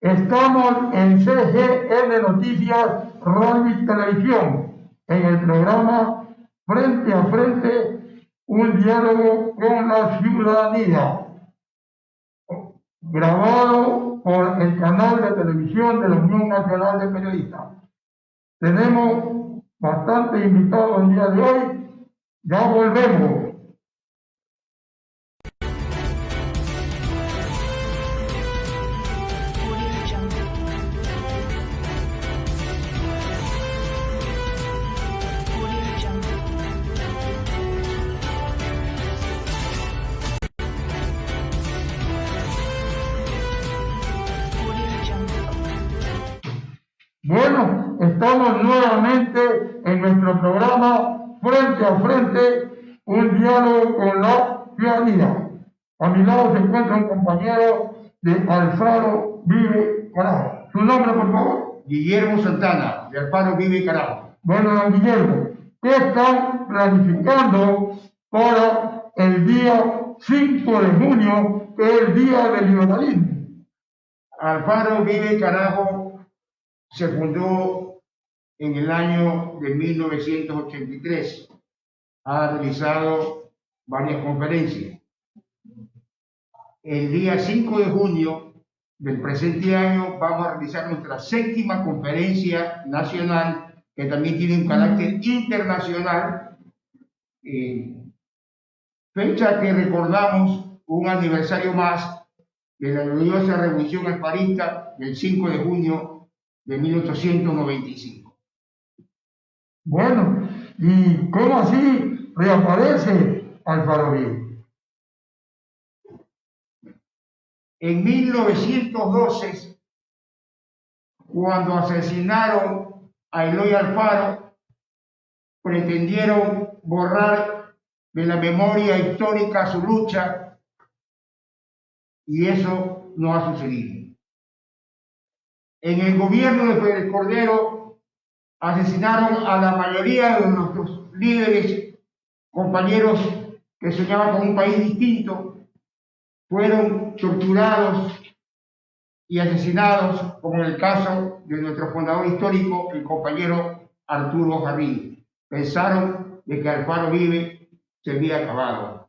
Estamos en CGN Noticias Radio y Televisión, en el programa Frente a Frente, un diálogo con la ciudadanía, grabado por el canal de televisión de la Unión Nacional de Periodistas. Tenemos bastantes invitados el día de hoy, ya volvemos. Bueno, estamos nuevamente en nuestro programa Frente a Frente, un diálogo con la ciudadanía. A mi lado se encuentra un compañero de Alfaro Vive Carajo. ¿Su nombre, por favor? Guillermo Santana, de Alfaro Vive Carajo. Bueno, don Guillermo, ¿qué están planificando para el día 5 de junio, que es el Día del Liberalismo? Alfaro Vive Carajo se fundó en el año de 1983. Ha realizado varias conferencias. El día 5 de junio del presente año vamos a realizar nuestra 7ª conferencia nacional, que también tiene un carácter internacional, fecha que recordamos un aniversario más de la gloriosa Revolución Alfarista del 5 de junio de 1895. Bueno, ¿y cómo así reaparece Alfaro Vive? En 1912, cuando asesinaron a Eloy Alfaro, pretendieron borrar de la memoria histórica su lucha, y eso no ha sucedido. En el gobierno de Félix Cordero asesinaron a la mayoría de nuestros líderes, compañeros que soñaban con un país distinto. Fueron torturados y asesinados, como en el caso de nuestro fundador histórico, el compañero Arturo Jarrín. Pensaron de que Alfaro Vive se había acabado.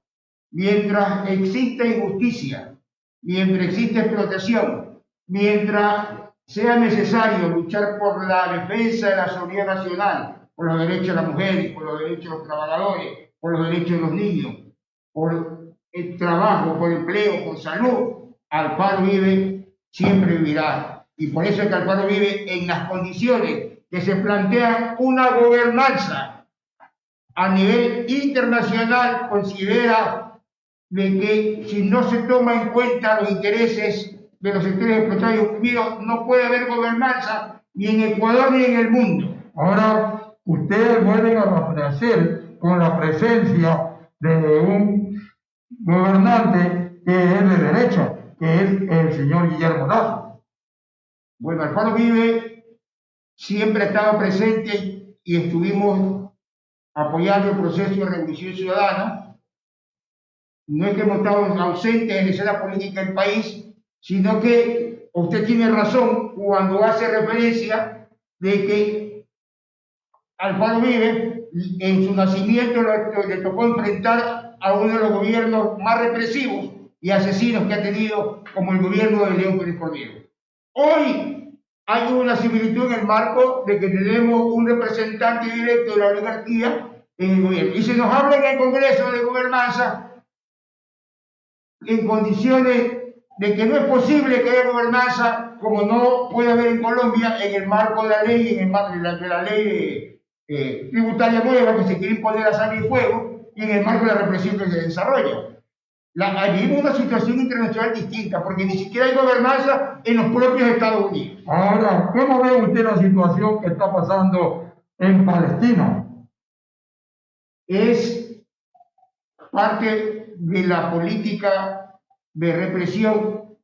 Mientras existe injusticia, mientras existe explotación, mientras sea necesario luchar por la defensa de la soberanía nacional, por los derechos de las mujeres, por los derechos de los trabajadores, por los derechos de los niños, por el trabajo, por empleo, por salud, Alfaro Vive siempre vivirá. Y por eso es que Alfaro Vive, en las condiciones que se plantea una gobernanza a nivel internacional, considera de que si no se toma en cuenta los intereses de los sectores explotados y oprimidos, no puede haber gobernanza ni en Ecuador ni en el mundo. Ahora, ustedes vuelven a reaparecer con la presencia de un gobernante que es de derecha, que es el señor Guillermo Lazo. Bueno, Alfaro Vive siempre ha estado presente y estuvimos apoyando el proceso de revolución ciudadana. No es que hemos estado ausentes en la escena política del país, sino que usted tiene razón cuando hace referencia de que Alfaro Vive, en su nacimiento, le tocó enfrentar a uno de los gobiernos más represivos y asesinos que ha tenido, como el gobierno de León Félix Cordero. Hoy hay una similitud en el marco de que tenemos un representante directo de la oligarquía en el gobierno. Y se nos habla en el Congreso de Gobernanza en condiciones de que no es posible que haya gobernanza, como no puede haber en Colombia, en el marco de la ley, en el marco de la ley tributaria nueva que se quiere imponer a sangre y fuego, y en el marco de la represión que se desarrolla. Vivimos una situación internacional distinta, porque ni siquiera hay gobernanza en los propios Estados Unidos. Ahora, ¿cómo ve usted la situación que está pasando en Palestina? Es parte de la política de represión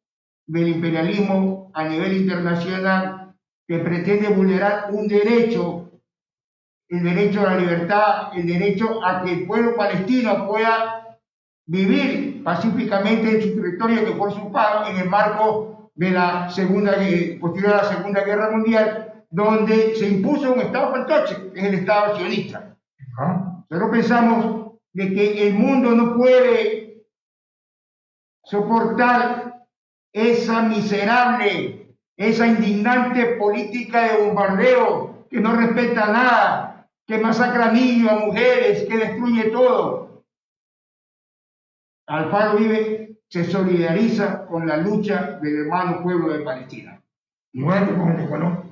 del imperialismo a nivel internacional, que pretende vulnerar un derecho, el derecho a la libertad, el derecho a que el pueblo palestino pueda vivir pacíficamente en su territorio que fue usurpado en el marco de la posterior a la Segunda Guerra Mundial, donde se impuso un Estado fantoche, que es el Estado sionista. Nosotros pensamos de que el mundo no puede soportar esa miserable, esa indignante política de bombardeo que no respeta nada, que masacra a niños, a mujeres, que destruye todo. Alfaro Uribe se solidariza con la lucha del hermano pueblo de Palestina. Igual que con el Ecuador.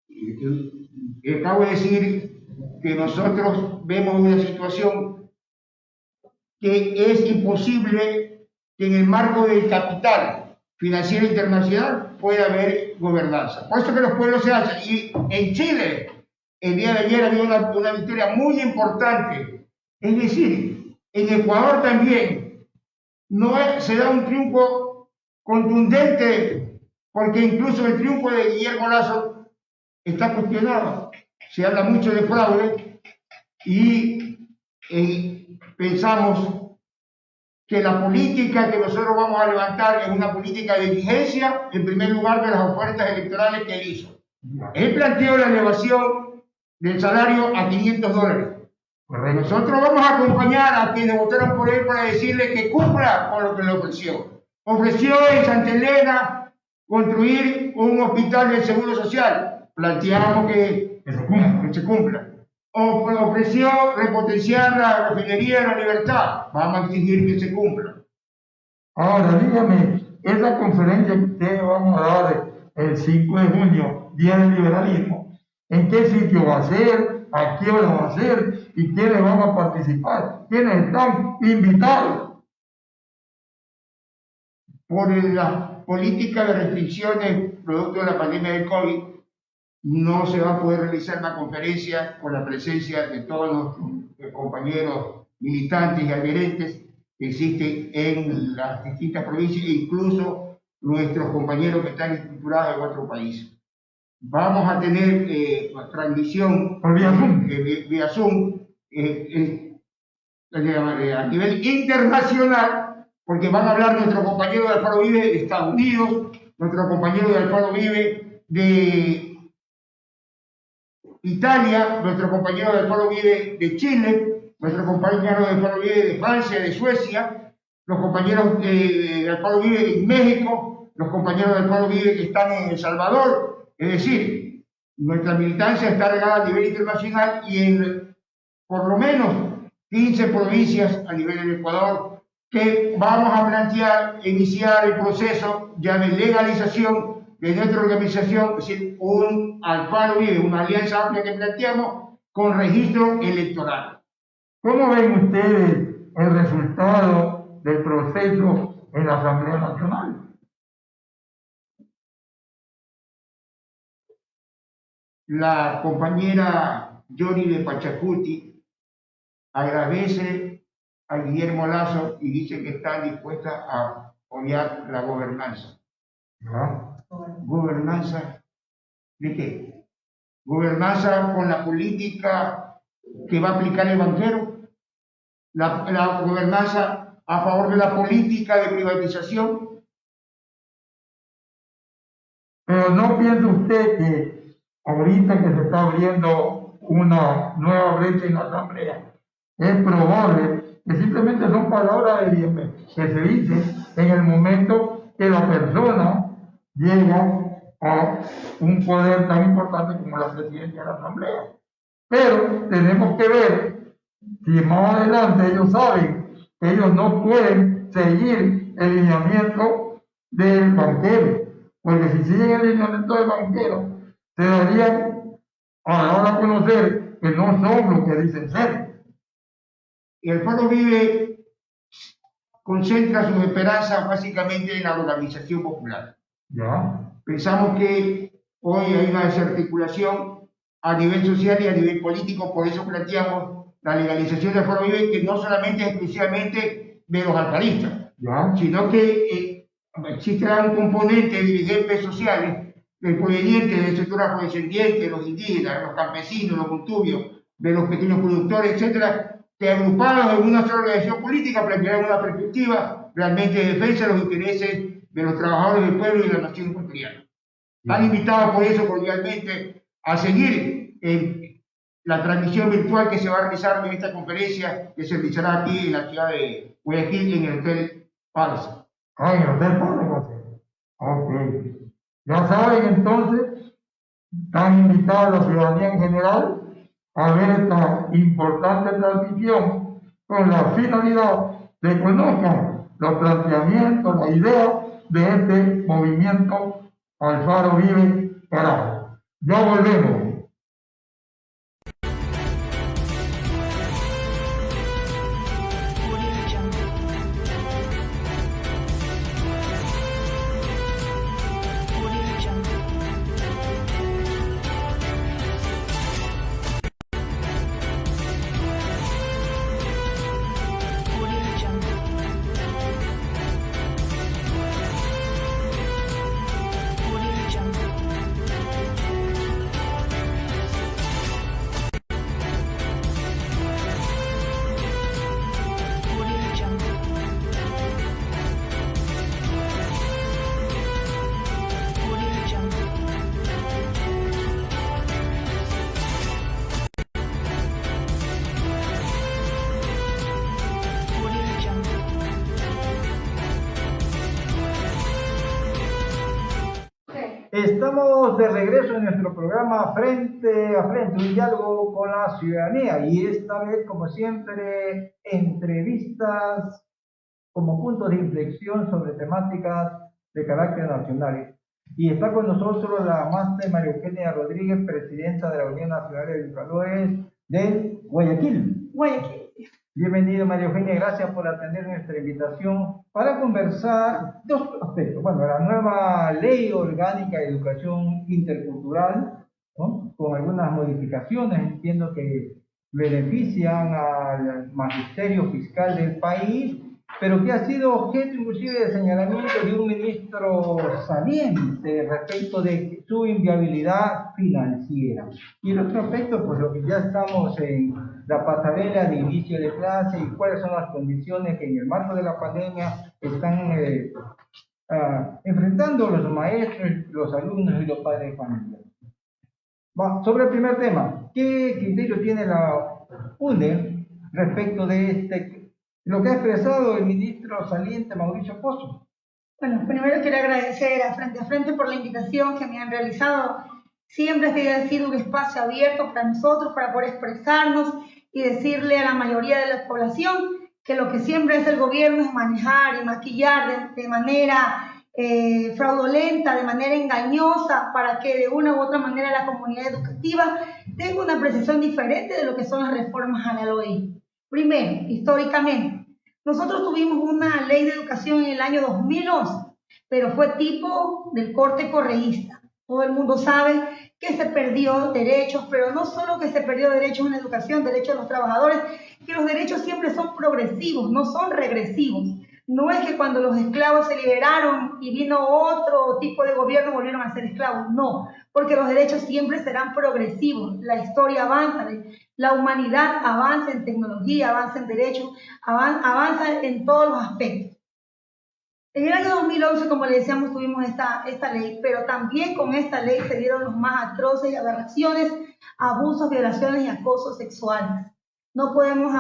Y acabo de decir que nosotros vemos una situación que es imposible que en el marco del capital financiero internacional pueda haber gobernanza. Por eso que los pueblos se hacen. Y en Chile, el día de ayer había una victoria muy importante. Es decir, en Ecuador también se da un triunfo contundente, porque incluso el triunfo de Guillermo Lasso está cuestionado. Se habla mucho de fraude y pensamos que la política que nosotros vamos a levantar es una política de exigencia, en primer lugar, de las ofertas electorales que él hizo. Él planteó la elevación del salario a $500. Nosotros vamos a acompañar a quienes votaron por él para decirle que cumpla con lo que le ofreció. Ofreció en Santa Elena construir un hospital del Seguro Social. Planteamos que se cumpla. Ofreció repotenciar la refinería de La Libertad. Vamos a exigir que se cumpla. Ahora, dígame, esa conferencia que ustedes van a dar el 5 de junio, Día del Liberalismo, ¿en qué sitio va a ser? ¿A qué hora va a ser? ¿Y quiénes van a participar? ¿Quiénes están invitados? Por la política de restricciones producto de la pandemia del COVID, no se va a poder realizar una conferencia con la presencia de todos los compañeros militantes y adherentes que existen en las distintas provincias e incluso nuestros compañeros que están estructurados en otro país. Vamos a tener transmisión vía Zoom a nivel internacional, porque van a hablar nuestros compañeros de Alfaro Uribe de Estados Unidos, nuestros compañeros de Alfaro Uribe de Italia, nuestro compañero del Alfaro Uribe de Chile, nuestro compañero del Alfaro Uribe de Francia, de Suecia, los compañeros del Alfaro Uribe en México, los compañeros del Alfaro Uribe que están en El Salvador. Es decir, nuestra militancia está regada a nivel internacional y en por lo menos 15 provincias a nivel del Ecuador, que vamos a plantear, iniciar el proceso ya de legalización de nuestra organización, es decir, un Alfaro Uribe, una alianza amplia que planteamos con registro electoral. ¿Cómo ven ustedes el resultado del proceso en la Asamblea Nacional? La compañera Yori de Pachacuti agradece a Guillermo Lasso y dice que está dispuesta a apoyar la gobernanza. ¿Gobernanza de qué? ¿Gobernanza con la política que va a aplicar el banquero? ¿La gobernanza a favor de la política de privatización? Pero ¿no piensa usted que ahorita que se está abriendo una nueva brecha en la Asamblea, es probable que simplemente son palabras que se dicen en el momento que la persona llega a un poder tan importante como la presidencia de la Asamblea? Pero tenemos que ver si más adelante ellos saben que ellos no pueden seguir el lineamiento del banquero, porque si siguen el lineamiento del banquero, se darían ahora a conocer que no son lo que dicen ser. Y Alfaro Uribe concentra sus esperanzas básicamente en la organización popular. ¿Ya? Pensamos que hoy hay una desarticulación a nivel social y a nivel político, por eso planteamos la legalización de Alfaro Uribe, que no solamente es exclusivamente de los alfaristas, sino que existe un componente de dirigentes sociales provenientes del sector afrodescendiente, de los indígenas, de los campesinos, los montubios, de los pequeños productores, etcétera, que agrupados en una sola organización política plantearon una perspectiva realmente de defensa de los intereses de los trabajadores del pueblo y de la nación ecuatoriana. Están invitados por eso cordialmente a seguir la transmisión virtual que se va a realizar en esta conferencia que se realizará aquí en la ciudad de Guayaquil, en el Hotel Palace. Ah, en el Hotel Palace. Ok. Ya saben entonces, están invitados la ciudadanía en general a ver esta importante transmisión con la finalidad de que conozcan los planteamientos, la idea de este movimiento Alfaro Vive Carajo. Ya volvemos. Estamos de regreso en nuestro programa Frente a Frente, un diálogo con la ciudadanía, y esta vez, como siempre, entrevistas como punto de inflexión sobre temáticas de carácter nacional. Y está con nosotros la máster María Eugenia Rodríguez, presidenta de la Unión Nacional de Educadores de Guayaquil. Bienvenido, María Eugenia, gracias por atender nuestra invitación para conversar dos aspectos. Bueno, la nueva Ley Orgánica de Educación Intercultural, ¿no?, con algunas modificaciones, entiendo que benefician al magisterio fiscal del país, pero que ha sido objeto inclusive de señalamiento de un ministro saliente respecto de su inviabilidad financiera. Y el otro aspecto, pues lo que ya estamos en la pasarela de inicio de clase y cuáles son las condiciones que en el marco de la pandemia están enfrentando los maestros, los alumnos y los padres de familia. Sobre el primer tema, ¿qué criterio tiene la UNE respecto de lo que ha expresado el ministro saliente Mauricio Pozo? Bueno, primero quiero agradecer a Frente por la invitación que me han realizado. Siempre este ha sido un espacio abierto para nosotros, para poder expresarnos y decirle a la mayoría de la población que lo que siempre hace el gobierno es manejar y maquillar de manera fraudulenta, de manera engañosa, para que de una u otra manera la comunidad educativa tenga una apreciación diferente de lo que son las reformas a la LOE. Primero, históricamente, nosotros tuvimos una ley de educación en el año 2011, pero fue tipo del corte correísta. Todo el mundo sabe que se perdió derechos, pero no solo que se perdió derechos en la educación, derechos de los trabajadores, que los derechos siempre son progresivos, no son regresivos. No es que cuando los esclavos se liberaron y vino otro tipo de gobierno volvieron a ser esclavos, no, porque los derechos siempre serán progresivos. La historia avanza, la humanidad avanza en tecnología, avanza en derechos, avanza en todos los aspectos. En el año 2011, como le decíamos, tuvimos esta ley, pero también con esta ley se dieron los más atroces aberraciones, abusos, violaciones y acosos sexuales. No podemos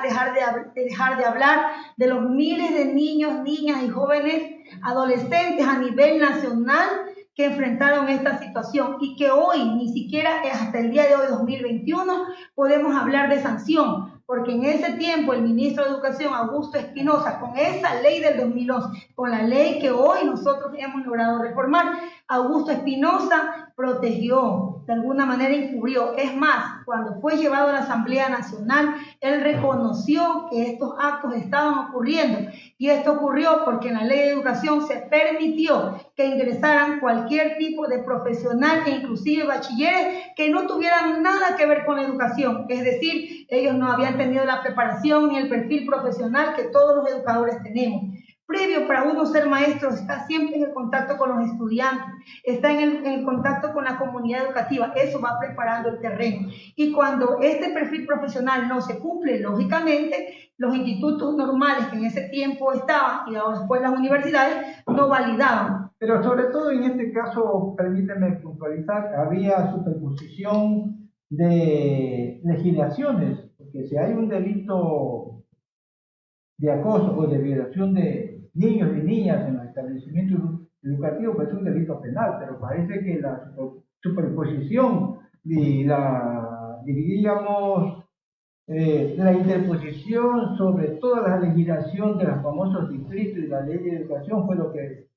dejar de hablar de los miles de niños, niñas y jóvenes adolescentes a nivel nacional que enfrentaron esta situación y que hoy, ni siquiera hasta el día de hoy, 2021, podemos hablar de sanción, porque en ese tiempo el ministro de Educación, Augusto Espinosa, con esa ley del 2011, con la ley que hoy nosotros hemos logrado reformar, Augusto Espinosa protegió, de alguna manera encubrió. Es más, cuando fue llevado a la Asamblea Nacional, él reconoció que estos actos estaban ocurriendo. Y esto ocurrió porque en la ley de educación se permitió que ingresaran cualquier tipo de profesional e inclusive bachilleres que no tuvieran nada que ver con la educación. Es decir, ellos no habían tenido la preparación ni el perfil profesional que todos los educadores tenemos. previo para uno ser maestro, está siempre en el contacto con los estudiantes, está en el contacto con la comunidad educativa, eso va preparando el terreno. Y cuando este perfil profesional no se cumple, lógicamente, los institutos normales que en ese tiempo estaban y después las universidades no validaban. Pero sobre todo en este caso, permíteme puntualizar, había superposición de legislaciones, porque si hay un delito de acoso o de violación de niños y niñas en los establecimientos educativos, pues es un delito penal, pero parece que la superposición y diríamos, la interposición sobre toda la legislación de los famosos distritos y la ley de educación fue lo que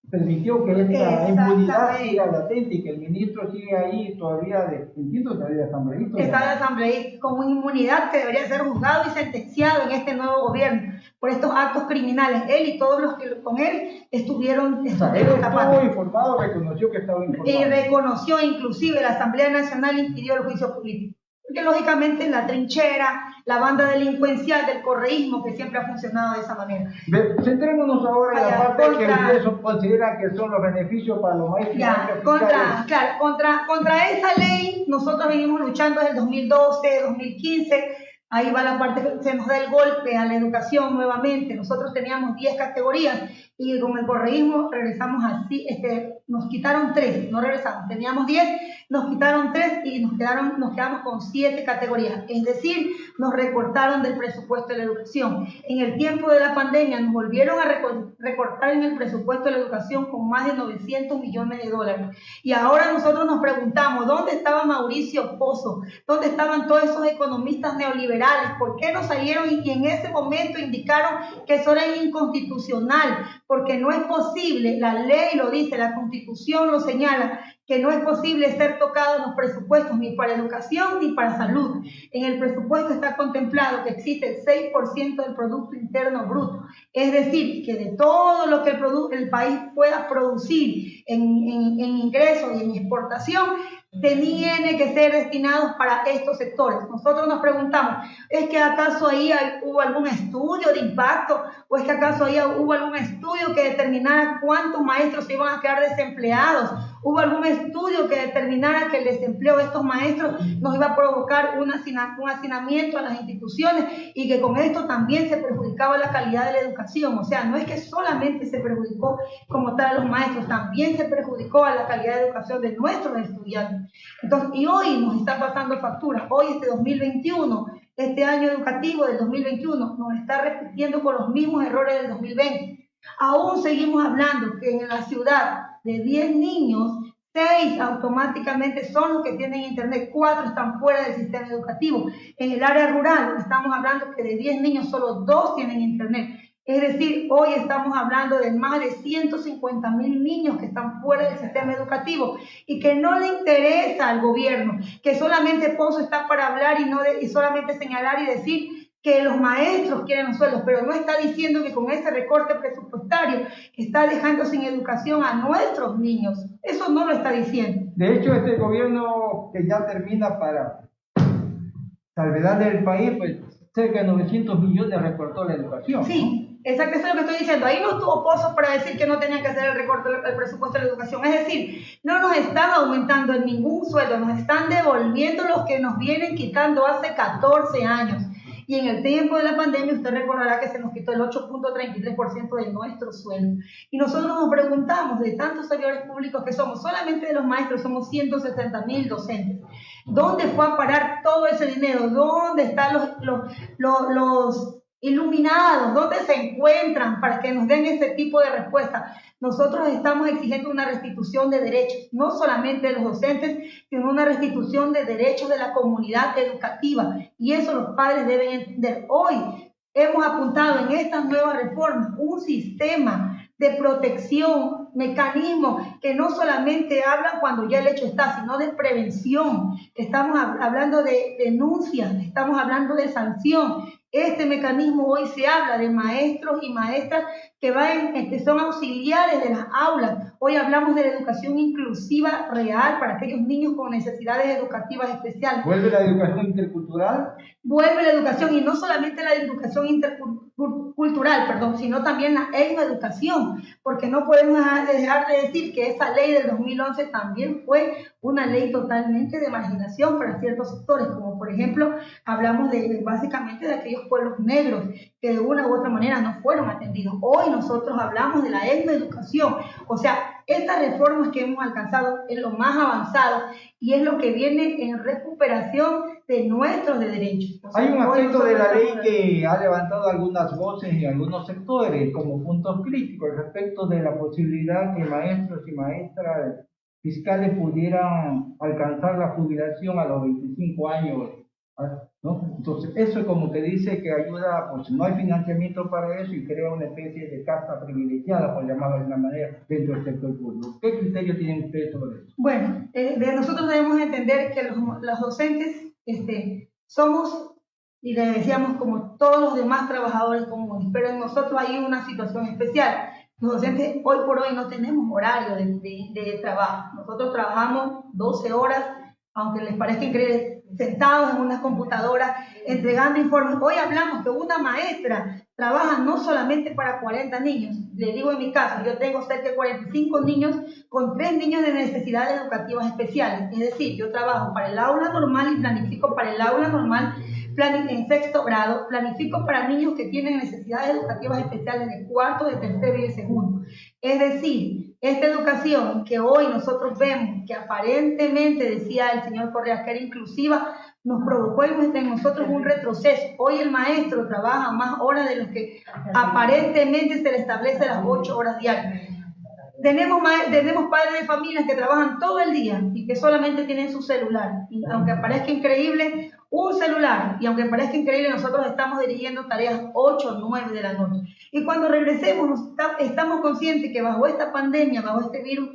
permitió que esta impunidad siga latente y que el ministro sigue ahí todavía de asambleísta. Está de asambleísta con inmunidad que debería ser juzgado y sentenciado en este nuevo gobierno por estos actos criminales. Él y todos los que con él estuvieron él estuvo informado, reconoció que estaba informado. Y reconoció, inclusive la Asamblea Nacional impidió el juicio político. Porque lógicamente la trinchera, la banda delincuencial del correísmo que siempre ha funcionado de esa manera. Centrémonos ahora en la parte que ustedes consideran que son los beneficios para los maestros. Contra esa ley nosotros venimos luchando desde el 2012, 2015. Ahí va la parte que se nos da el golpe a la educación nuevamente. Nosotros teníamos 10 categorías y con el correísmo regresamos así, nos quitaron 3, no regresamos, teníamos 10, nos quitaron 3 y nos quedamos con 7 categorías, es decir, nos recortaron del presupuesto de la educación. En el tiempo de la pandemia nos volvieron a recortar en el presupuesto de la educación con más de 900 millones de dólares. Y ahora nosotros nos preguntamos, ¿dónde estaba Mauricio Pozo? ¿Dónde estaban todos esos economistas neoliberales? ¿Por qué no salieron y en ese momento indicaron que eso era inconstitucional? Porque no es posible, la ley lo dice, la Constitución lo señala, que no es posible ser tocado en los presupuestos ni para educación ni para salud. En el presupuesto está contemplado que existe el 6% del Producto Interno Bruto, es decir, que de todo lo que el país pueda producir en ingresos y en exportación, tiene que ser destinados para estos sectores. Nosotros nos preguntamos, ¿es que acaso ahí hubo algún estudio de impacto? ¿O es que acaso ahí hubo algún estudio que determinara cuántos maestros se iban a quedar desempleados? ¿Hubo algún estudio que determinara que el desempleo de estos maestros nos iba a provocar un hacinamiento a las instituciones y que con esto también se perjudicaba la calidad de la educación? O sea, no es que solamente se perjudicó como tal a los maestros, también se perjudicó a la calidad de educación de nuestros estudiantes. Entonces, y hoy nos está pasando factura. Hoy este 2021, este año educativo del 2021 nos está repitiendo con los mismos errores del 2020. Aún seguimos hablando que en la ciudad de 10 niños, 6 automáticamente son los que tienen internet, 4 están fuera del sistema educativo. En el área rural estamos hablando que de 10 niños solo 2 tienen internet. Es decir, hoy estamos hablando de más de 150,000 niños que están fuera del sistema educativo y que no le interesa al gobierno, que solamente Pozo está para hablar y solamente señalar y decir que los maestros quieren los sueldos, pero no está diciendo que con ese recorte presupuestario está dejando sin educación a nuestros niños. Eso no lo está diciendo. De hecho, este gobierno que ya termina para salvedad del país, pues cerca de 900 millones recortó la educación. Sí. ¿No? Exacto, eso es lo que estoy diciendo. Ahí no estuvo Pozo para decir que no tenían que hacer el recorte del presupuesto de la educación. Es decir, no nos están aumentando en ningún sueldo, nos están devolviendo los que nos vienen quitando hace 14 años. Y en el tiempo de la pandemia usted recordará que se nos quitó el 8.33% de nuestro sueldo. Y nosotros nos preguntamos, de tantos servidores públicos que somos, solamente de los maestros somos 160,000 docentes. ¿Dónde fue a parar todo ese dinero? ¿Dónde están los iluminados? ¿Dónde se encuentran para que nos den ese tipo de respuesta? Nosotros estamos exigiendo una restitución de derechos, no solamente de los docentes, sino una restitución de derechos de la comunidad educativa. Y eso los padres deben entender. Hoy hemos apuntado en estas nuevas reformas un sistema de protección, mecanismos que no solamente hablan cuando ya el hecho está, sino de prevención. Estamos hablando de denuncias, estamos hablando de sanción. Este mecanismo hoy se habla de maestros y maestras que son auxiliares de las aulas. Hoy hablamos de la educación inclusiva real para aquellos niños con necesidades educativas especiales. ¿Vuelve la educación intercultural? Vuelve la educación, y no solamente la educación intercultural, sino también la etnoeducación, porque no podemos dejar de decir que esa ley del 2011 también fue una ley totalmente de marginación para ciertos sectores, como por ejemplo hablamos básicamente de aquellos pueblos negros que de una u otra manera no fueron atendidos. Hoy nosotros hablamos de la etnoeducación, o sea, estas reformas que hemos alcanzado es lo más avanzado y es lo que viene en recuperación de nuestros derechos. O sea, hay un aspecto de la ley que ha levantado algunas voces y algunos sectores como puntos críticos respecto de la posibilidad que maestros y maestras fiscales pudieran alcanzar la jubilación a los 25 años, ¿no? Entonces, eso como que dice que ayuda, pues no hay financiamiento para eso y crea una especie de casta privilegiada, por llamarlo de una manera, dentro del sector público. ¿Qué criterio tienen ustedes sobre eso? Bueno, nosotros debemos entender que los docentes somos, y le decíamos, como todos los demás trabajadores comunes, pero en nosotros hay una situación especial. Los docentes hoy por hoy no tenemos horario de trabajo. Nosotros trabajamos 12 horas, aunque les parezca increíble, sentados en unas computadoras, entregando informes. Hoy hablamos que una maestra trabaja no solamente para 40 niños. Les digo en mi caso, yo tengo cerca de 45 niños con 3 niños de necesidades educativas especiales. Es decir, yo trabajo para el aula normal y planifico para el aula normal en sexto grado, planifico para niños que tienen necesidades educativas especiales de cuarto, de tercero y de segundo. Es decir, esta educación que hoy nosotros vemos, que aparentemente, decía el señor Correa, que era inclusiva, nos provocó en nosotros un retroceso. Hoy el maestro trabaja más horas de lo que aparentemente se le establece las 8 horas diarias. Tenemos padres de familias que trabajan todo el día y que solamente tienen su celular. Y aunque parezca increíble, un celular, y aunque parezca increíble, nosotros estamos dirigiendo tareas 8 o 9 de la noche. Y cuando regresemos, estamos conscientes que bajo esta pandemia, bajo este virus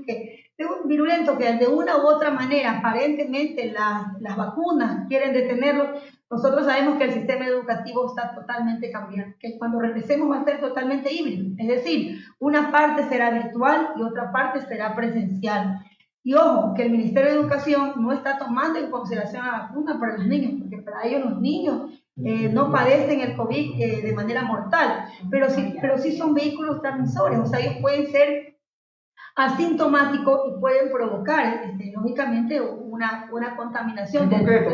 virulento, que de una u otra manera, aparentemente las vacunas quieren detenerlo, nosotros sabemos que el sistema educativo está totalmente cambiando, que cuando regresemos va a ser totalmente híbrido. Es decir, una parte será virtual y otra parte será presencial. Y ojo, que el Ministerio de Educación no está tomando en consideración la vacuna para los niños, porque para ellos los niños no padecen el COVID de manera mortal, pero sí son vehículos transmisores, o sea, ellos pueden ser asintomáticos y pueden provocar, lógicamente, una contaminación. En concreto,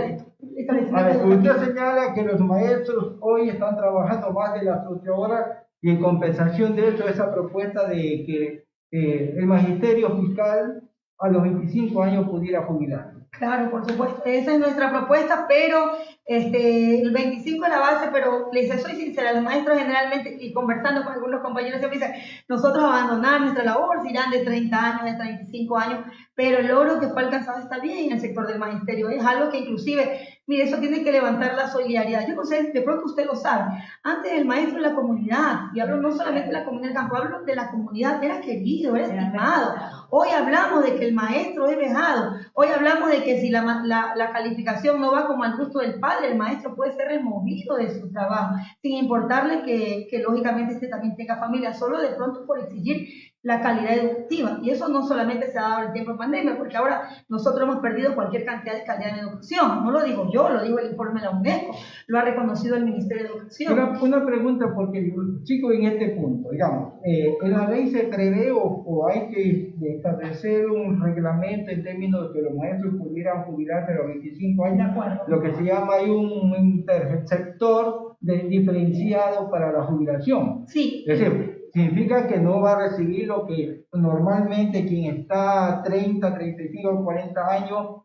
a ver, usted señala que los maestros hoy están trabajando más de las 8 horas y en compensación de eso, esa propuesta de que el magisterio fiscal a los 25 años pudiera jubilar. Claro, por supuesto, esa es nuestra propuesta, pero el 25 es la base, pero les soy sincera, los maestros generalmente, y conversando con algunos compañeros, siempre dicen, nosotros abandonar nuestra labor, se irán de 30 años, de 35 años, pero el logro que fue alcanzado está bien en el sector del magisterio, es algo que inclusive, mire, eso tiene que levantar la solidaridad. Yo no sé, de pronto usted lo sabe, antes el maestro de la comunidad, y hablo no solamente de la comunidad del campo, hablo de la comunidad, era querido, era estimado. Hoy hablamos de que el maestro es vejado, hoy hablamos de que si la calificación no va como al gusto del padre, el maestro puede ser removido de su trabajo, sin importarle que lógicamente también tenga familia, solo de pronto por exigir la calidad educativa. Y eso no solamente se ha dado en tiempo de pandemia, porque ahora nosotros hemos perdido cualquier cantidad de calidad en educación. No lo digo yo, lo digo el informe de la UNESCO, lo ha reconocido el Ministerio de Educación. Una pregunta, porque chico, en este punto, digamos, ¿en la ley se prevé o hay que establecer un reglamento en términos de que los maestros pudieran jubilarse a los 25 años? Lo que se llama hay un intersector diferenciado para la jubilación. Sí. Es decir, significa que no va a recibir lo que normalmente quien está 30, 35, 40 años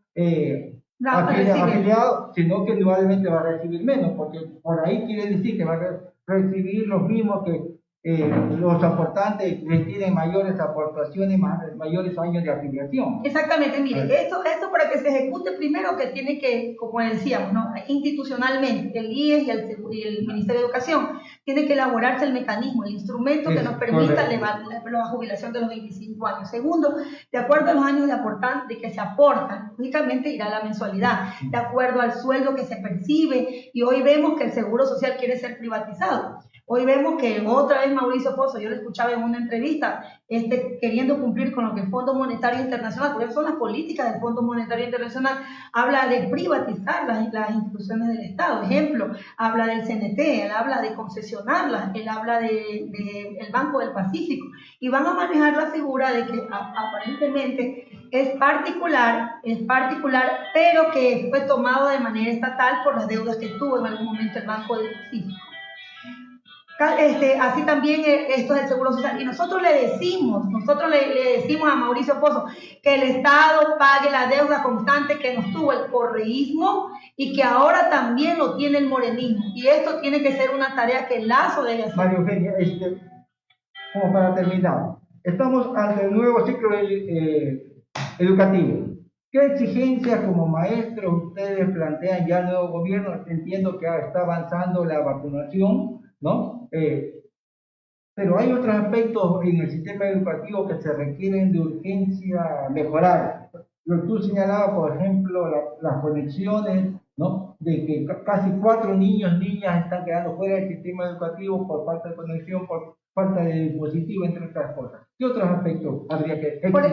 afiliado, sino que probablemente va a recibir menos, porque por ahí quiere decir que va a recibir los mismos que los aportantes que tienen mayores aportaciones, mayores años de afiliación. Exactamente, mire, esto para que se ejecute primero que tiene que, como decíamos, ¿no? Institucionalmente, el IES y el Ministerio de Educación, tiene que elaborarse el mecanismo, el instrumento que nos permita la jubilación de los 25 años. Segundo, de acuerdo a los años de que se aportan, lógicamente irá la mensualidad, de acuerdo al sueldo que se percibe, y hoy vemos que el Seguro Social quiere ser privatizado. Hoy vemos que otra vez Mauricio Pozo, yo lo escuchaba en una entrevista, queriendo cumplir con lo que el Fondo Monetario Internacional, porque son las políticas del Fondo Monetario Internacional, habla de privatizar las instituciones del Estado. Ejemplo, habla del CNT, él habla de concesionarlas, él habla del Banco del Pacífico, y van a manejar la figura de que aparentemente es particular, pero que fue tomado de manera estatal por las deudas que tuvo en algún momento el Banco del Pacífico. Así también esto es el Seguro Social. Y nosotros le decimos a Mauricio Pozo que el Estado pague la deuda constante que nos tuvo el correísmo y que ahora también lo tiene el morenismo. Y esto tiene que ser una tarea que Lazo debe hacer. María Eugenia, como para terminar, estamos ante el nuevo ciclo educativo. ¿Qué exigencias como maestros ustedes plantean ya al nuevo gobierno? Entiendo que está avanzando la vacunación, ¿no? Pero hay otros aspectos en el sistema educativo que se requieren de urgencia mejorar. Tú señalabas, por ejemplo, las conexiones, ¿no? De que casi 4 niños, niñas están quedando fuera del sistema educativo por falta de conexión, por falta de dispositivo, entre otras cosas. ¿Qué otros aspectos habría que exigir? Por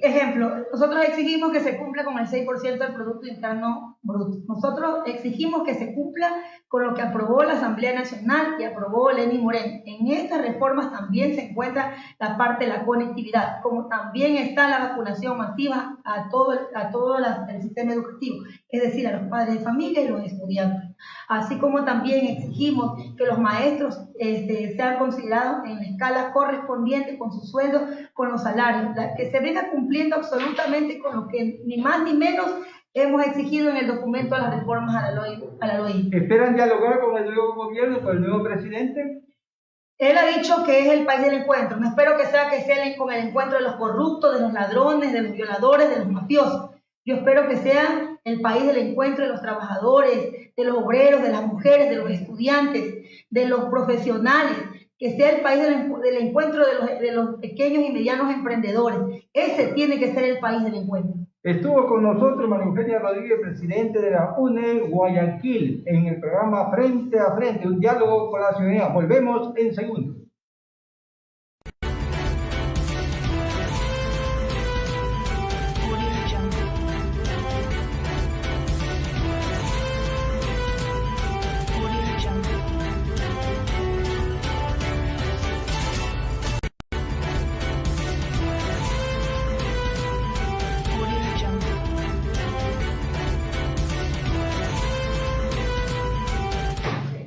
ejemplo, nosotros exigimos que se cumpla con el 6% del Producto Interno Bruto. Nosotros exigimos que se cumpla con lo que aprobó la Asamblea Nacional y aprobó Lenín Moreno. En estas reformas también se encuentra la parte de la conectividad, como también está la vacunación masiva a todo el sistema educativo, es decir, a los padres de familia y los estudiantes. Así como también exigimos que los maestros sean considerados en la escala correspondiente con sus sueldos, con los salarios, que se venga cumpliendo absolutamente con lo que ni más ni menos hemos exigido en el documento de las reformas a la LOI. ¿Esperan dialogar con el nuevo gobierno, con el nuevo presidente? Él ha dicho que es el país del encuentro. No espero que sea con el encuentro de los corruptos, de los ladrones, de los violadores, de los mafiosos. Yo espero que sea el país del encuentro de los trabajadores, de los obreros, de las mujeres, de los estudiantes, de los profesionales, que sea el país del encuentro de los pequeños y medianos emprendedores. Ese tiene que ser el país del encuentro. Estuvo con nosotros María Eugenia Rodríguez, presidente de la UNE Guayaquil, en el programa Frente a Frente, un diálogo con la ciudadanía. Volvemos en segundos.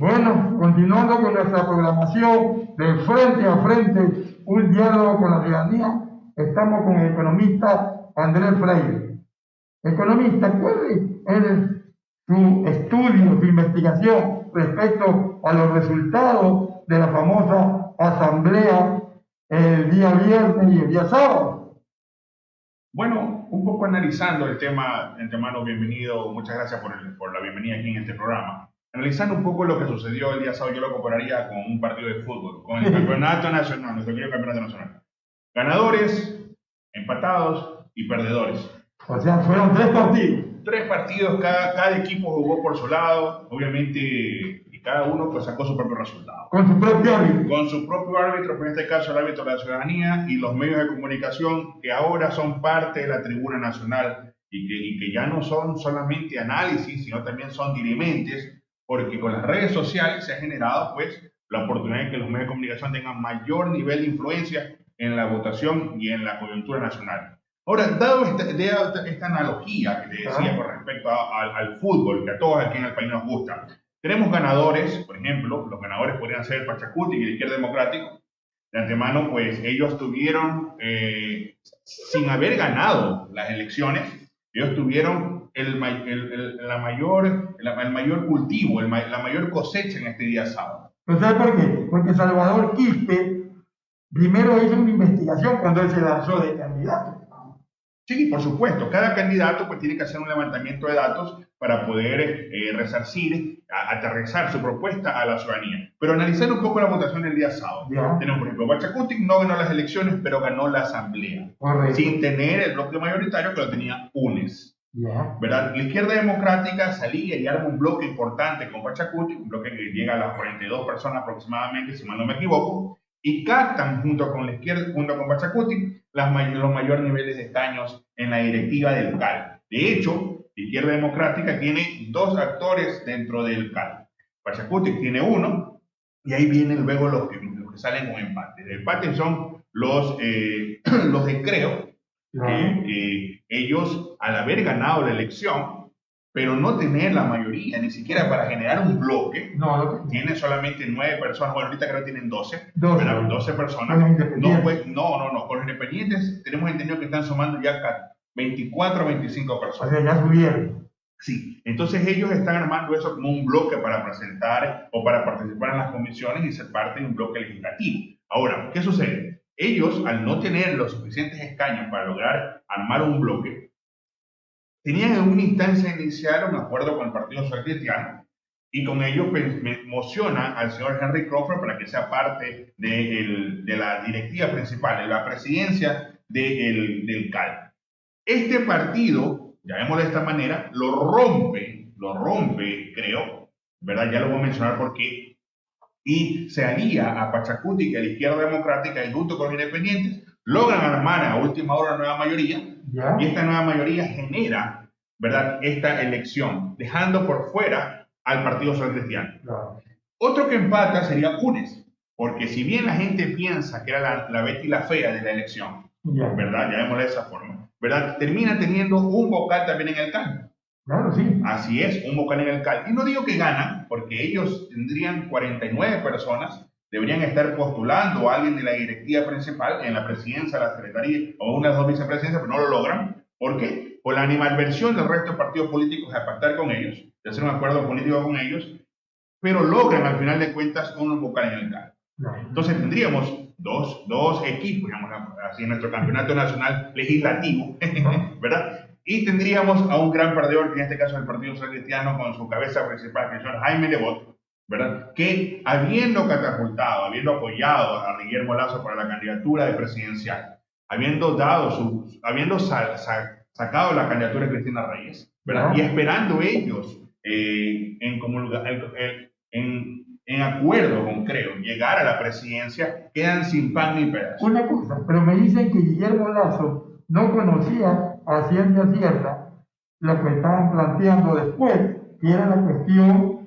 Bueno, continuando con nuestra programación de Frente a Frente, un diálogo con la ciudadanía, estamos con el economista Andrés Freire. Economista, ¿cuál es su estudio, su investigación respecto a los resultados de la famosa asamblea el día viernes y el día sábado? Bueno, un poco analizando el tema, de antemano, bienvenido, muchas gracias por la bienvenida aquí en este programa. Analizando un poco lo que sucedió el día sábado, yo lo compararía con un partido de fútbol, con el campeonato nacional, nuestro querido campeonato nacional. Ganadores, empatados y perdedores. O sea, fueron 3 partidos. 3 partidos, cada equipo jugó por su lado, obviamente, y cada uno pues sacó su propio resultado. Con su propio árbitro. Con su propio árbitro, pero en este caso el árbitro de la ciudadanía y los medios de comunicación que ahora son parte de la tribuna nacional y que ya no son solamente análisis, sino también son dirimentes, porque con las redes sociales se ha generado pues la oportunidad de que los medios de comunicación tengan mayor nivel de influencia en la votación y en la coyuntura nacional. Ahora, dado esta analogía que te decía con respecto al fútbol, que a todos aquí en el país nos gusta, tenemos ganadores, por ejemplo, los ganadores podrían ser el Pachacuti y el Izquierda Democrático. De antemano, pues ellos tuvieron, sin haber ganado las elecciones, ellos tuvieron el mayor cultivo, la mayor cosecha en este día sábado. ¿Pero sabes por qué? Porque Salvador Quispe primero hizo una investigación cuando él se lanzó de candidato. Sí, por supuesto. Cada candidato pues tiene que hacer un levantamiento de datos para poder resarcir, aterrizar su propuesta a la ciudadanía. Pero analizando un poco la votación del día sábado. Ya. Tenemos, por ejemplo, Pachacuti no ganó las elecciones, pero ganó la asamblea. Correcto. Sin tener el bloque mayoritario que lo tenía UNES. Ya. ¿verdad? La izquierda democrática salía y arma un bloque importante con Pachacuti, un bloque que llega a las 42 personas aproximadamente, si mal no me equivoco, y captan junto con la izquierda, junto con Pachacuti, los mayores niveles de escaños en la directiva del CAL. De hecho, la izquierda democrática tiene dos actores dentro del CAL. Pachacuti tiene uno, y ahí vienen luego los que salen con empate. El empate son los de Creo, que ellos, al haber ganado la elección, pero no tener la mayoría, ni siquiera para generar un bloque, tienen solamente 9 personas, bueno, ahorita creo que tienen 12, 12 personas. No, con los independientes tenemos entendido que están sumando ya 24 o 25 personas. O sea, ya subieron. Sí, entonces ellos están armando eso como un bloque para presentar o para participar en las comisiones y ser parte de un bloque legislativo. Ahora, ¿qué sucede? Ellos, al no tener los suficientes escaños para lograr armar un bloque, tenían en una instancia inicial un acuerdo con el Partido Social Cristiano y con ello mocionan al señor Henry Crawford para que sea parte de la directiva principal, de la presidencia del CAL. Este partido, llamémoslo de esta manera, lo rompe, creo, ¿verdad? Ya lo voy a mencionar por qué. Y se alía a Pachacuti, que a la izquierda democrática, y junto con los independientes, logran armar a última hora una nueva mayoría, y esta nueva mayoría genera, ¿verdad?, esta elección, dejando por fuera al Partido Social Cristiano. Otro que empata sería UNES, porque si bien la gente piensa que era la Betty la Fea de la elección, ¿verdad?, llamémosla de esa forma, ¿verdad?, termina teniendo un vocal también en el CAL. Claro, sí. Así es, un vocal en el CAL. Y no digo que ganan, porque ellos tendrían 49 personas, deberían estar postulando a alguien de la directiva principal en la presidencia, la secretaría o una de las dos vicepresidencias, pero no lo logran. ¿Por qué? Por la animadversión del resto de partidos políticos a pactar con ellos, de hacer un acuerdo político con ellos, pero logran al final de cuentas un vocal en el CAL. Entonces tendríamos dos equipos, digamos así, en nuestro campeonato nacional legislativo, ¿verdad? Y tendríamos a un gran perdedor, que en este caso es el Partido Social Cristiano, con su cabeza principal, que es el señor Jaime Nebot, ¿verdad?, que habiendo catapultado, habiendo apoyado a Guillermo Lasso para la candidatura de presidencial, habiendo sacado la candidatura de Cristina Reyes, ¿verdad?, y esperando ellos en acuerdo con Creo llegar a la presidencia, quedan sin pan ni pedazo. Una cosa, pero me dicen que Guillermo Lasso no conocía a ciencia cierta lo que estaban planteando después, que era la cuestión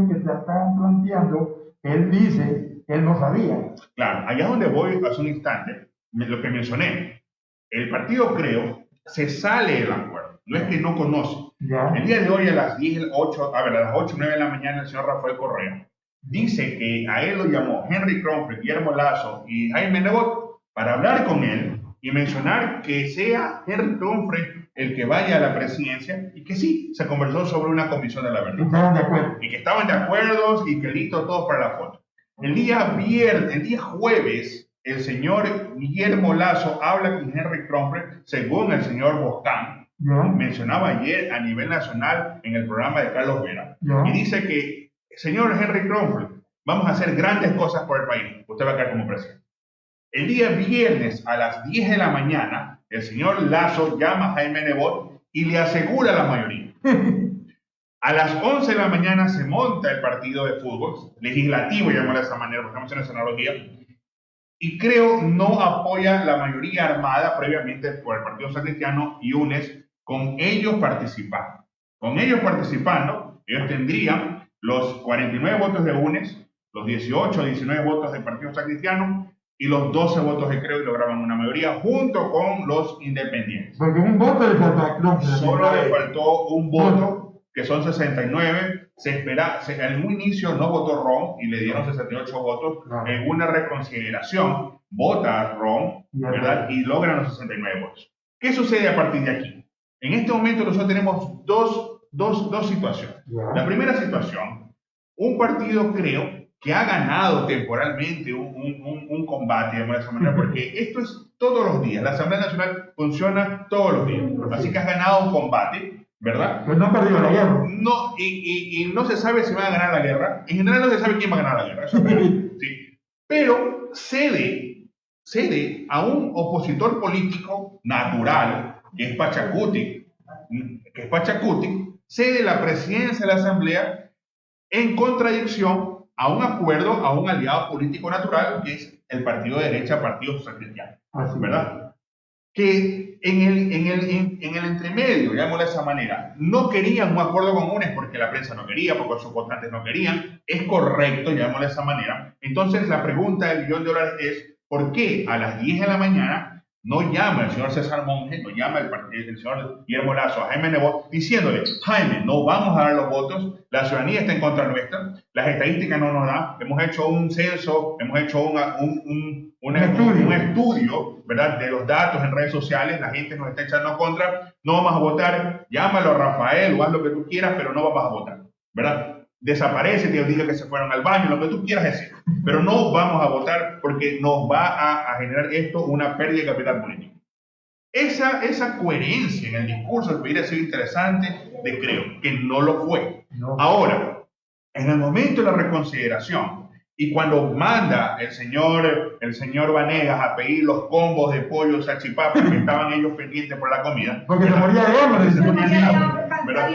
que se estaban planteando. Él dice que él no sabía. Claro, allá donde voy hace un instante, lo que mencioné, el partido Creo se sale del acuerdo, no es que no conoce. El día de hoy a las 8 o 9 de la mañana el señor Rafael Correa dice que a él lo llamó Henry Crawford, Guillermo Lasso y Jaime Nebot para hablar con él y mencionar que sea Henry Crawford el que vaya a la presidencia y que sí, se conversó sobre una comisión de la verdad. Estaban de acuerdo. Y que estaban de acuerdo y que listo todo para la foto. El día jueves, el señor Guillermo Lasso habla con Henry Crawford, según el señor Boscán, mencionaba ayer a nivel nacional en el programa de Carlos Vera, y dice que, señor Henry Crawford, vamos a hacer grandes cosas por el país, usted va a quedar como presidente. El día viernes a las 10 de la mañana, el señor Lasso llama a Jaime Nebot y le asegura la mayoría. A las 11 de la mañana se monta el partido de fútbol, legislativo, llamémoslo de esa manera, porque estamos en esa analogía, y Creo no apoya la mayoría armada previamente por el Partido Social Cristiano y UNES, con ellos participando. Con ellos participando, ellos tendrían los 49 votos de UNES, los 18 o 19 votos del Partido Social Cristiano y los 12 votos de Creo, y lograban una mayoría junto con los independientes. Porque un voto le faltó. Solo le faltó un voto, que son 69. En un inicio no votó Ron y le dieron 68 votos. En una reconsideración vota Ron, ¿verdad?, y logran los 69 votos. ¿Qué sucede a partir de aquí? En este momento nosotros tenemos dos situaciones. La primera situación, un partido Creo que ha ganado temporalmente un combate, de esa manera, porque esto es todos los días. La Asamblea Nacional funciona todos los días. Así que has ganado un combate, ¿verdad? Pues no ha perdido la guerra. No, y no se sabe si van a ganar la guerra. En general no se sabe quién va a ganar la guerra. Eso es verdad. Sí. Pero cede a un opositor político natural, que es Pachacuti, que es Pachacuti, cede la presidencia de la Asamblea en contradicción a un acuerdo, a un aliado político natural, que es el partido de derecha, Partido Social Cristiano, ¿verdad? Que en el entremedio, digámoslo de esa manera, no querían un acuerdo con UNES porque la prensa no quería, porque los votantes no querían, es correcto, digámoslo de esa manera. Entonces la pregunta del $1.000.000 es, ¿por qué a las 10 de la mañana no llama el señor César Monge, no llama el señor Guillermo Lasso a Jaime Nebot diciéndole, Jaime, no vamos a dar los votos, la ciudadanía está en contra nuestra, las estadísticas no nos dan, hemos hecho un censo, hemos hecho un estudio, ¿verdad?, de los datos en redes sociales, la gente nos está echando contra, no vamos a votar, llámalo a Rafael o haz lo que tú quieras, pero no vamos a votar, ¿verdad? Desaparece, te diga que se fueron al baño, lo que tú quieras decir, pero no vamos a votar porque nos va a generar esto una pérdida de capital político. Esa coherencia en el discurso hubiera sido interesante, creo que no lo fue. No. Ahora, en el momento de la reconsideración y cuando manda el señor Vanegas a pedir los combos de pollo salchipapa que estaban ellos pendientes por la comida, porque se moría de hambre, ¿verdad?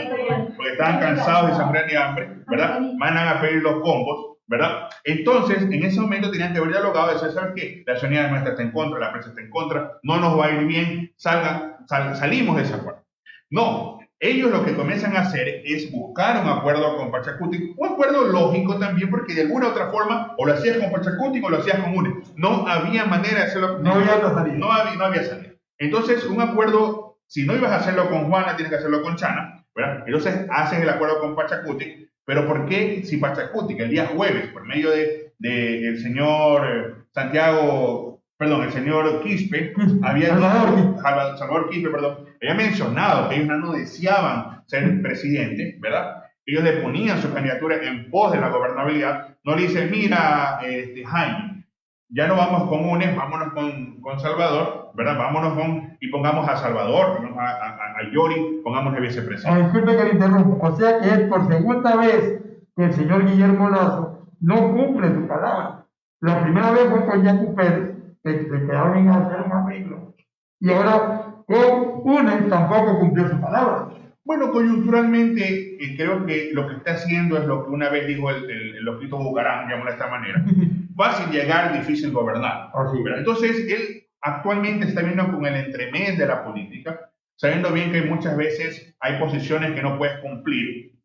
Porque estaban cansados de sangrar de hambre, ¿verdad? Mandan a pedir los combos, ¿verdad? Entonces, en ese momento tenían que haber dialogado y decir, ¿sabes qué? La ciudadanía nuestra está en contra, la prensa está en contra, no nos va a ir bien, salimos de ese acuerdo. No, ellos lo que comienzan a hacer es buscar un acuerdo con Pachacuti, un acuerdo lógico también, porque de alguna u otra forma, o lo hacías con Pachacuti o lo hacías con UNES. No había manera de hacerlo. No había salida. No había salida. Entonces, un acuerdo, si no ibas a hacerlo con Juana, tienes que hacerlo con Chana, ¿verdad? Entonces, haces el acuerdo con Pachacuti, pero ¿por qué si Pachacuti, que el día jueves, por medio el señor el señor Quispe, Salvador Quispe, había mencionado que ellos no deseaban ser presidente, ¿verdad? Ellos le ponían su candidatura en pos de la gobernabilidad. No le dicen, mira, Jaime, ya no vamos con UNES, vámonos con Salvador, ¿verdad? Y pongamos a Salvador, pongamos a Yori, pongamos a vicepresidente. Disculpe que le interrumpa, o sea que es por segunda vez que el señor Guillermo Lasso no cumple su palabra. La primera vez fue con Yacu Pérez, que se quedaron en hacer un arreglo. Y ahora con UNES tampoco cumplió su palabra. Bueno, coyunturalmente, creo que lo que está haciendo es lo que una vez dijo el loquito Bucarán, llamémoslo de esta manera. Fácil llegar, difícil gobernar. Entonces, él actualmente está viendo con el entremés de la política, sabiendo bien que muchas veces hay posiciones que no puedes cumplir,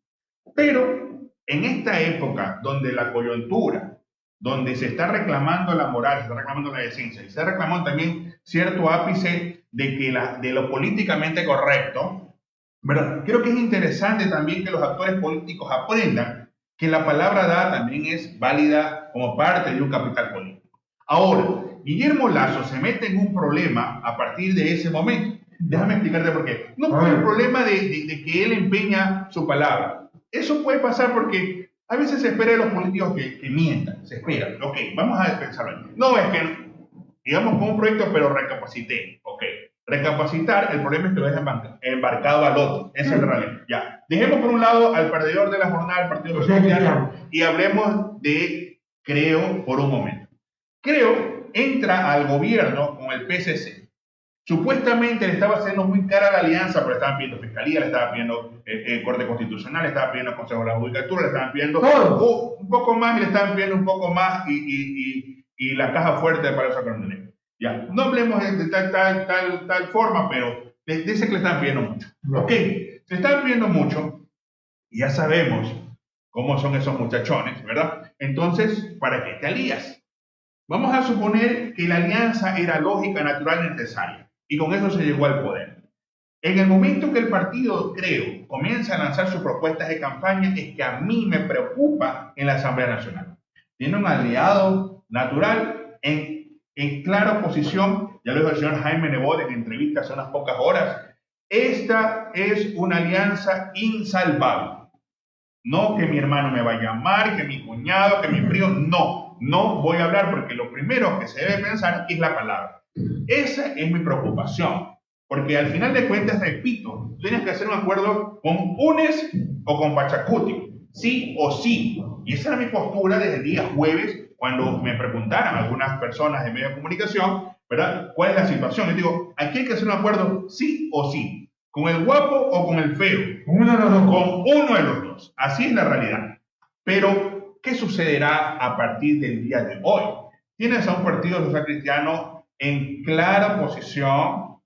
pero en esta época donde la coyuntura, donde se está reclamando la moral, se está reclamando la decencia, y se está reclamando también cierto ápice de lo políticamente correcto, ¿verdad? Creo que es interesante también que los actores políticos aprendan que la palabra dada también es válida como parte de un capital político. Ahora, Guillermo Lasso se mete en un problema a partir de ese momento. Déjame explicarte por qué. No por el problema de que él empeña su palabra. Eso puede pasar porque a veces se espera de los políticos que mientan. Se espera. Ok, vamos a pensarlo. No, es que, digamos, con un proyecto, pero recapacité. Ok. Recapacitar, el problema es que lo dejan embarcado al otro. Esa es la realidad. Ya. Dejemos por un lado al perdedor de la jornada, el Partido Socialista, y hablemos de Creo por un momento. Creo entra al gobierno con el PSC. Supuestamente le estaba haciendo muy cara la alianza, pero le estaban pidiendo fiscalía, le estaban pidiendo Corte Constitucional, le estaban pidiendo Consejo de la Judicatura, le estaban pidiendo un poco más y le estaban pidiendo un poco más y la caja fuerte de Palacio Cardinal. Ya, no hablemos de tal forma, pero dice que le están pidiendo mucho. Ok, se están pidiendo mucho, y ya sabemos cómo son esos muchachones, ¿verdad? Entonces, ¿para qué te alías? Vamos a suponer que la alianza era lógica, natural y necesaria, y con eso se llegó al poder. En el momento que el partido, creo, comienza a lanzar sus propuestas de campaña, es que a mí me preocupa en la Asamblea Nacional. Tiene un aliado natural en clara oposición, ya lo dijo el señor Jaime Nebot en entrevista hace unas pocas horas, esta es una alianza insalvable. No que mi hermano me va a llamar, que mi cuñado, que mi primo, no voy a hablar porque lo primero que se debe pensar es la palabra. Esa es mi preocupación, porque al final de cuentas, repito, tienes que hacer un acuerdo con UNES o con Pachacuti, sí o sí, y esa era mi postura desde el día jueves, cuando me preguntaron algunas personas de medio de comunicación, ¿verdad? ¿Cuál es la situación? Les digo, aquí hay que hacer un acuerdo sí o sí. ¿Con el guapo o con el feo? Con uno de los dos. Con uno de los dos. Así es la realidad. Pero, ¿qué sucederá a partir del día de hoy? Tienes a un partido social cristiano en clara posición,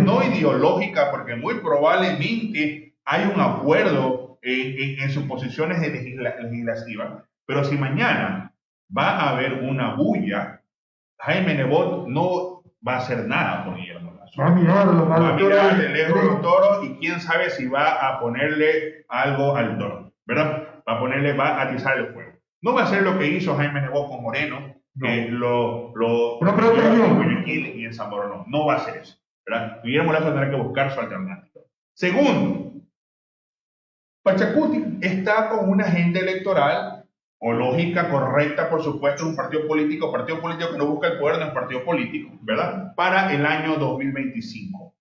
no ideológica, porque muy probablemente hay un acuerdo en sus posiciones legislativas, pero si mañana va a haber una bulla, Jaime Nebot no va a hacer nada por Guillermo Lasso. Va a mirarlo, Va a mirar de lejos los toros y quién sabe si va a ponerle algo al toro, ¿verdad? Va a atizar el fuego. No va a hacer lo que hizo Jaime Nebot con Moreno, que lo en Guayaquil y en San Borondón. No va a hacer eso, ¿verdad? Guillermo Lasso tendrá que buscar su alternativa. Segundo, Pachacuti está con una agenda electoral o lógica correcta, por supuesto, un partido político que no busca el poder, no es partido político, ¿verdad? Para el año 2025.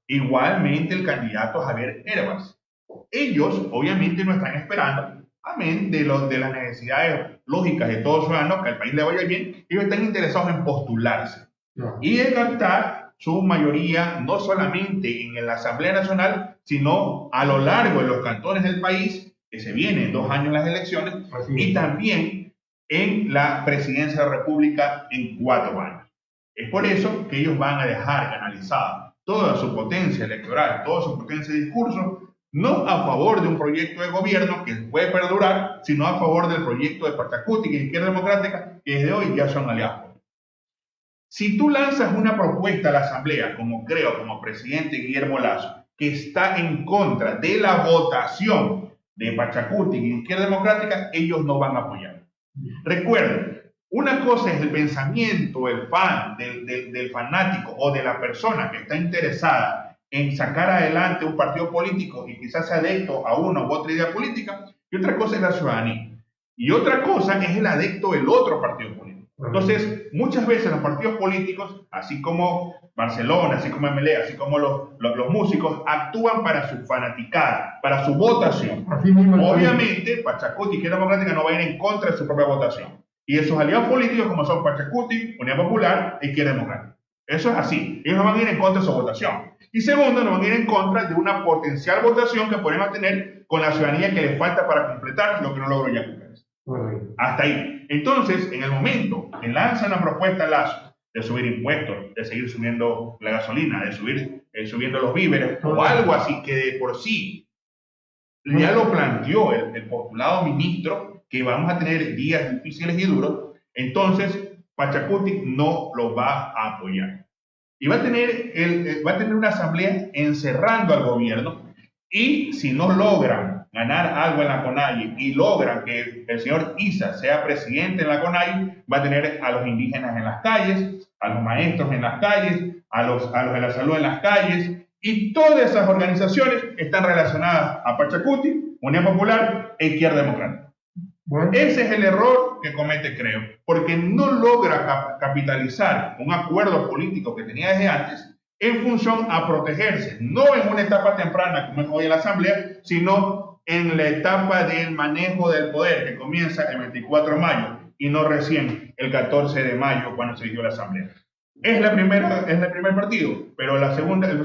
Igualmente el candidato Javier Herbas. Ellos, obviamente, no están esperando, amén, de las necesidades lógicas de todos los ciudadanos, que al país le vaya bien. Ellos están interesados en postularse y en captar su mayoría, no solamente en la Asamblea Nacional, sino a lo largo de los cantones del país, que se vienen 2 años las elecciones, y también en la presidencia de la República en 4 años. Es por eso que ellos van a dejar canalizada toda su potencia electoral, toda su potencia de discurso, no a favor de un proyecto de gobierno que puede perdurar, sino a favor del proyecto de Pachacuti, que es Izquierda Democrática, que desde hoy ya son aliados. Si tú lanzas una propuesta a la Asamblea, como presidente Guillermo Lasso, que está en contra de la votación de Pachacuti y Izquierda Democrática, ellos no van a apoyar. Recuerden, una cosa es el pensamiento, el fan, del fanático o de la persona que está interesada en sacar adelante un partido político y quizás sea adepto a una u otra idea política, y otra cosa es la ciudadanía. Y otra cosa es el adepto del otro partido político. Entonces, muchas veces los partidos políticos, así como Barcelona, así como MLE, así como los músicos, actúan para su fanaticada, para su votación. Obviamente, Pachacuti y Izquierda Democrática no va a ir en contra de su propia votación. Y esos aliados políticos, como son Pachacuti, Unidad Popular e Izquierda Democrática. Eso es así. Ellos no van a ir en contra de su votación. Y segundo, no van a ir en contra de una potencial votación que pueden obtener con la ciudadanía que les falta para completar lo que no logró ya cumplir. Hasta ahí. Entonces, en el momento que lanzan la propuesta a Lasso de subir impuestos, de seguir subiendo la gasolina, de subir subiendo los víveres, o algo así que de por sí ya lo planteó el postulado ministro, que vamos a tener días difíciles y duros, entonces Pachacuti no lo va a apoyar. Y va a tener una asamblea encerrando al gobierno, y si no logran ganar algo en la CONAIE y logran que el señor Issa sea presidente en la CONAIE, va a tener a los indígenas en las calles, a los maestros en las calles, a los de la salud en las calles, y todas esas organizaciones están relacionadas a Pachacuti, Unión Popular e Izquierda Democrática. Bueno. Ese es el error que comete, creo, porque no logra capitalizar un acuerdo político que tenía desde antes en función a protegerse, no en una etapa temprana como es hoy en la Asamblea, sino en la etapa del manejo del poder que comienza el 24 de mayo y no recién el 14 de mayo cuando se eligió la Asamblea. Es el primer partido, pero el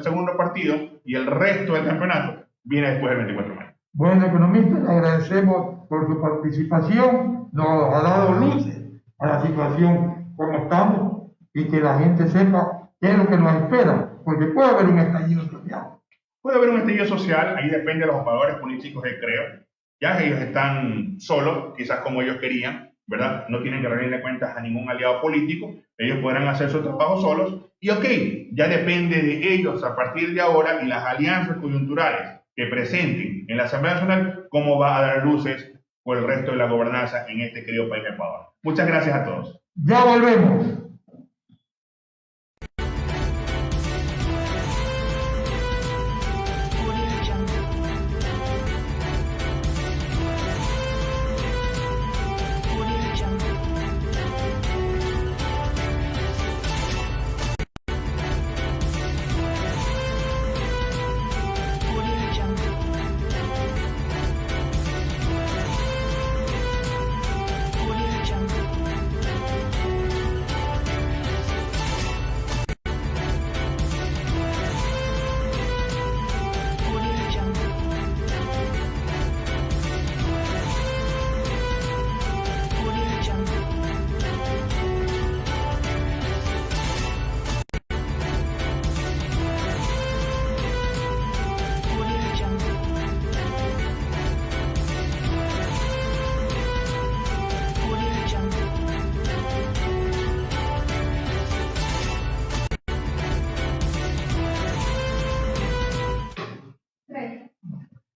segundo partido y el resto del campeonato viene después del 24 de mayo. Bueno, economista, le agradecemos por su participación, nos ha dado luces a la situación como estamos y que la gente sepa qué es lo que nos espera, porque puede haber un estallido social. Puede haber un estallido social, ahí depende de los jugadores políticos, creo. Ya ellos están solos, quizás como ellos querían, ¿verdad? No tienen que rendirle cuentas a ningún aliado político, ellos podrán hacer su trabajo solos, y ok, ya depende de ellos a partir de ahora y las alianzas coyunturales que presenten en la Asamblea Nacional, cómo va a dar luces por el resto de la gobernanza en este querido país de Ecuador. Muchas gracias a todos. Ya volvemos.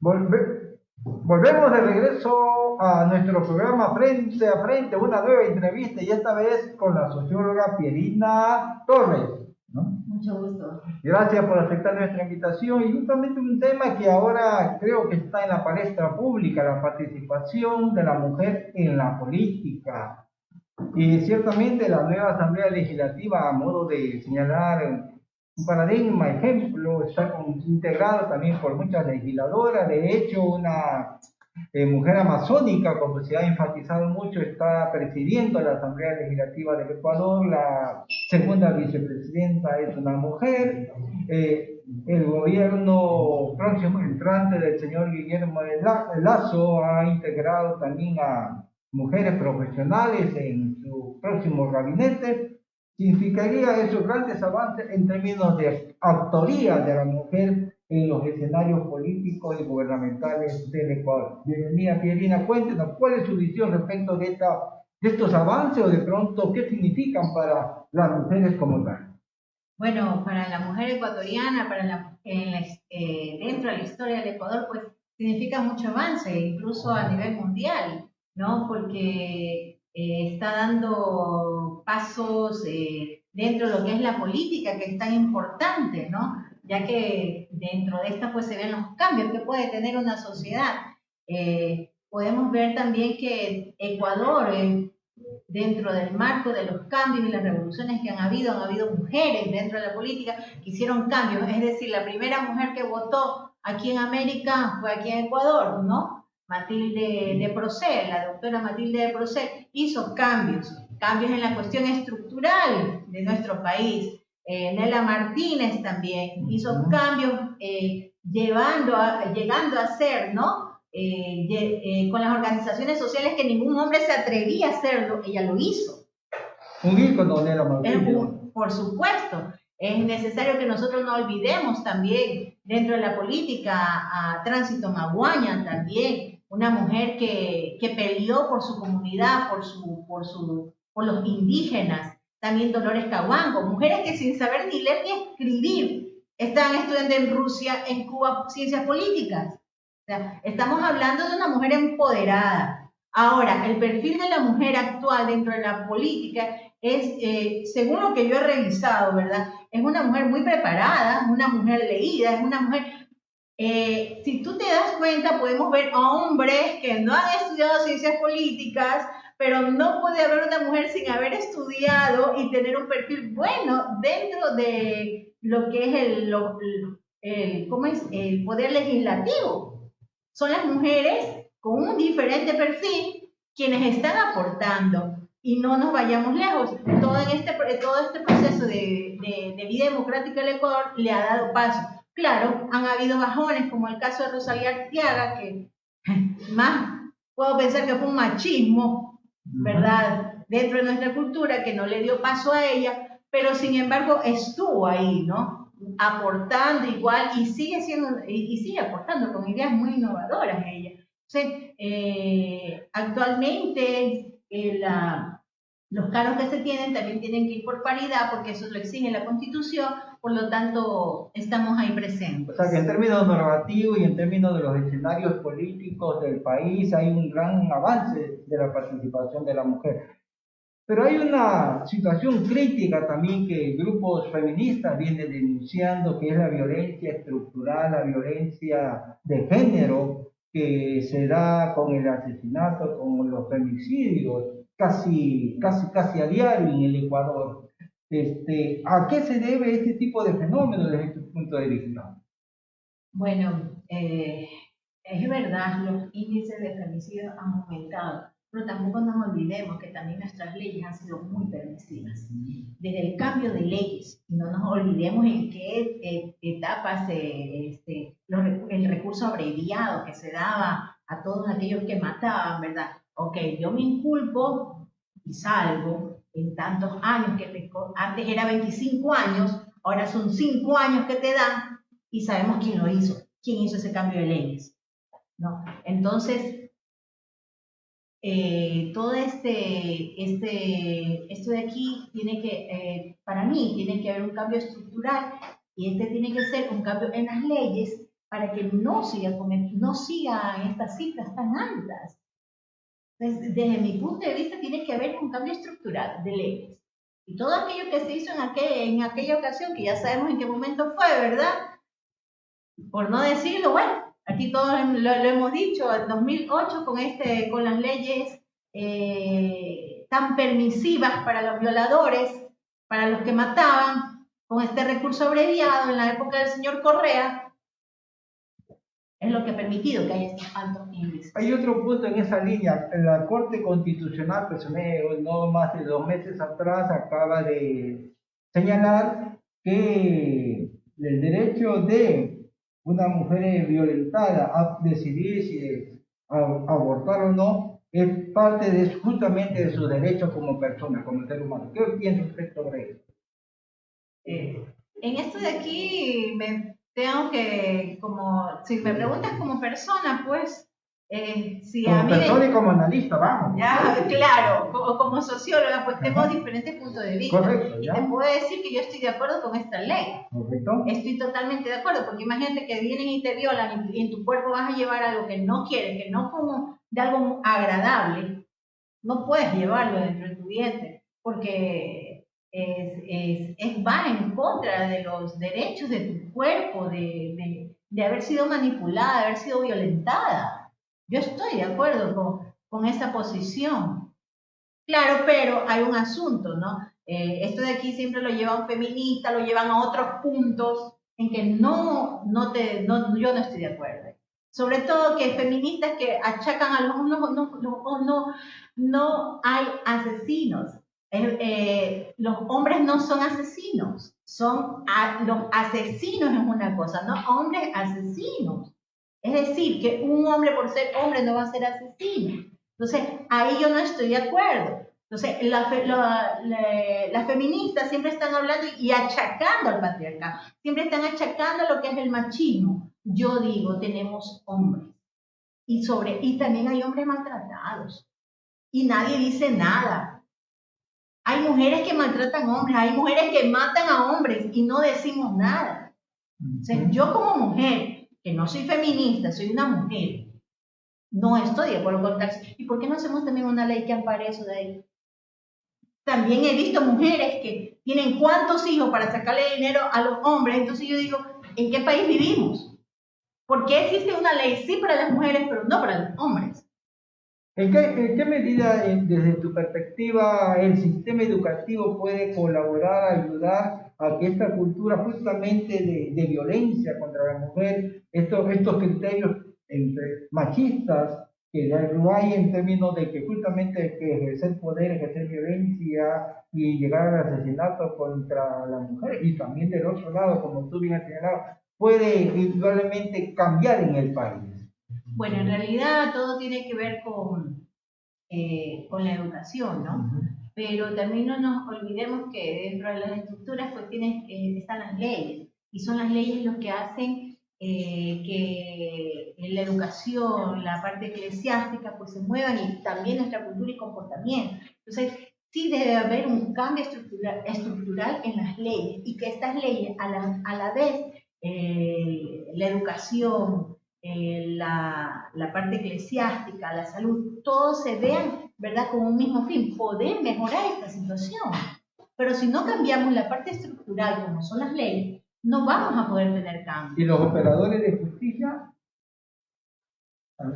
Volvemos de regreso a nuestro programa Frente a Frente, una nueva entrevista y esta vez con la socióloga Pierina Torres, ¿no? Mucho gusto. Gracias por aceptar nuestra invitación y justamente un tema que ahora creo que está en la palestra pública, la participación de la mujer en la política. Y ciertamente la nueva Asamblea Legislativa, a modo de señalar un paradigma, ejemplo, está integrado también por muchas legisladoras. De hecho, una mujer amazónica, como se ha enfatizado mucho, está presidiendo la Asamblea Legislativa del Ecuador. La segunda vicepresidenta es una mujer. El gobierno próximo entrante del señor Guillermo Lasso ha integrado también a mujeres profesionales en su próximo gabinete. Significaría esos grandes avances en términos de autoría de la mujer en los escenarios políticos y gubernamentales del Ecuador. Bienvenida, Pierina, cuéntenos cuál es su visión respecto de estos avances o de pronto qué significan para las mujeres como tal. Bueno, para la mujer ecuatoriana, dentro de la historia del Ecuador, pues significa mucho avance, incluso a nivel mundial, ¿no? Porque está dando pasos dentro de lo que es la política, que es tan importante, ¿no? Ya que dentro de esta pues se ven los cambios que puede tener una sociedad. Podemos ver también que Ecuador, dentro del marco de los cambios y las revoluciones que han habido mujeres dentro de la política que hicieron cambios. Es decir, la primera mujer que votó aquí en América fue aquí en Ecuador, ¿no? Matilde de Procel, la doctora Matilde de Procel, hizo cambios en la cuestión estructural de nuestro país. Nela Martínez también hizo cambios, llegando a ser, ¿no? Con las organizaciones sociales que ningún hombre se atrevía a hacerlo, ella lo hizo. Un ícono, Nela Martínez. Por supuesto. Es necesario que nosotros no olvidemos también dentro de la política a Tránsito Maguaña también, una mujer que peleó por su comunidad, por los indígenas, también Dolores Cahuango, mujeres que sin saber ni leer ni escribir estaban estudiando en Rusia, en Cuba, ciencias políticas. O sea, estamos hablando de una mujer empoderada. Ahora, el perfil de la mujer actual dentro de la política es, según lo que yo he revisado, ¿verdad? Es una mujer muy preparada, una mujer leída, es una mujer... si tú te das cuenta, podemos ver a hombres que no han estudiado ciencias políticas, pero no puede haber una mujer sin haber estudiado y tener un perfil bueno dentro de lo que es el poder legislativo. Son las mujeres con un diferente perfil quienes están aportando. Y no nos vayamos lejos. Todo este proceso de vida democrática del Ecuador le ha dado paso. Claro, han habido bajones, como el caso de Rosalía Arteaga, que más puedo pensar que fue un machismo, ¿verdad?, dentro de nuestra cultura, que no le dio paso a ella, pero sin embargo estuvo ahí, ¿no?, aportando igual y sigue aportando con ideas muy innovadoras ella. Entonces, actualmente los cargos que se tienen también tienen que ir por paridad, porque eso lo exige la Constitución, por lo tanto estamos ahí presentes. O sea que en términos normativos y en términos de los escenarios políticos del país hay un gran avance de la participación de la mujer. Pero hay una situación crítica también que grupos feministas vienen denunciando, que es la violencia estructural, la violencia de género, que se da con el asesinato, con los femicidios, casi a diario en el Ecuador. ¿A qué se debe este tipo de fenómenos desde este punto de vista? Bueno, es verdad, los índices de femicidios han aumentado, pero tampoco nos olvidemos que también nuestras leyes han sido muy permisivas. Desde el cambio de leyes, no nos olvidemos en qué etapas el recurso abreviado que se daba a todos aquellos que mataban, ¿verdad? Ok, yo me inculpo y salgo en tantos años, antes era 25 años, ahora son 5 años que te dan y sabemos quién lo hizo, quién hizo ese cambio de leyes, ¿no? Entonces, todo esto de aquí tiene que, para mí, tiene que haber un cambio estructural y tiene que ser un cambio en las leyes para que no sigan estas cifras tan altas. Desde mi punto de vista, tiene que haber un cambio estructural de leyes. Y todo aquello que se hizo en aquella ocasión, que ya sabemos en qué momento fue, ¿verdad? Por no decirlo, bueno, aquí todos lo hemos dicho, en 2008 con las leyes tan permisivas para los violadores, para los que mataban, con este recurso abreviado en la época del señor Correa, es lo que ha permitido que haya estos altos índices. Hay otro punto en esa línea. La Corte Constitucional, pues no más de 2 meses atrás, acaba de señalar que el derecho de una mujer violentada a decidir si abortar o no es parte justamente de su derecho como persona, como ser humano. ¿Qué piensa usted sobre eso? En esto de aquí tengo que, si me preguntas como persona, pues, si como a mí persona y como analista, vamos. Ya, claro, como socióloga, pues tengo diferentes puntos de vista. Correcto, y te puedo decir que yo estoy de acuerdo con esta ley. Correcto. Estoy totalmente de acuerdo, porque imagínate que vienen y te violan y en tu cuerpo vas a llevar algo que no quieres, que no como de algo agradable, no puedes llevarlo dentro de tu vientre, porque va en contra de los derechos de tu cuerpo, de haber sido manipulada, de haber sido violentada. Yo estoy de acuerdo con esa posición. Claro, pero hay un asunto, ¿no? Esto de aquí siempre lo llevan feministas, lo llevan a otros puntos en que yo no estoy de acuerdo. Sobre todo que feministas que achacan a no hay asesinos. Los hombres no son asesinos, los asesinos es una cosa, no hombres asesinos. Es decir, que un hombre por ser hombre no va a ser asesino. Entonces, ahí yo no estoy de acuerdo. Entonces, las feministas siempre están hablando y achacando al patriarcado, siempre están achacando lo que es el machismo. Yo digo, tenemos hombres y también hay hombres maltratados y nadie dice nada. Hay mujeres que maltratan hombres, hay mujeres que matan a hombres y no decimos nada. Entonces, yo como mujer, que no soy feminista, soy una mujer, no estoy de acuerdo con tal. ¿Y por qué no hacemos también una ley que ampare eso de ahí? También he visto mujeres que tienen cuántos hijos para sacarle dinero a los hombres. Entonces yo digo, ¿en qué país vivimos? ¿Por qué existe una ley sí para las mujeres, pero no para los hombres? ¿En qué medida, desde tu perspectiva, el sistema educativo puede colaborar, ayudar a que esta cultura justamente de violencia contra la mujer, estos criterios machistas que no hay en términos de que justamente que ejercer poder, ejercer violencia y llegar al asesinato contra la mujer, y también del otro lado, como tú bien has señalado, puede indudablemente cambiar en el país? Bueno, en realidad todo tiene que ver con la educación, ¿no? Pero también no nos olvidemos que dentro de las estructuras pues están las leyes, y son las leyes lo que hacen que la educación, la parte eclesiástica pues se muevan, y también nuestra cultura y comportamiento. Entonces, sí debe haber un cambio estructural en las leyes, y que estas leyes a la vez la educación, la parte eclesiástica, la salud, todos se vean, ¿verdad?, con un mismo fin, poder mejorar esta situación. Pero si no cambiamos la parte estructural, como son las leyes, no vamos a poder tener cambio. ¿Y los operadores de justicia?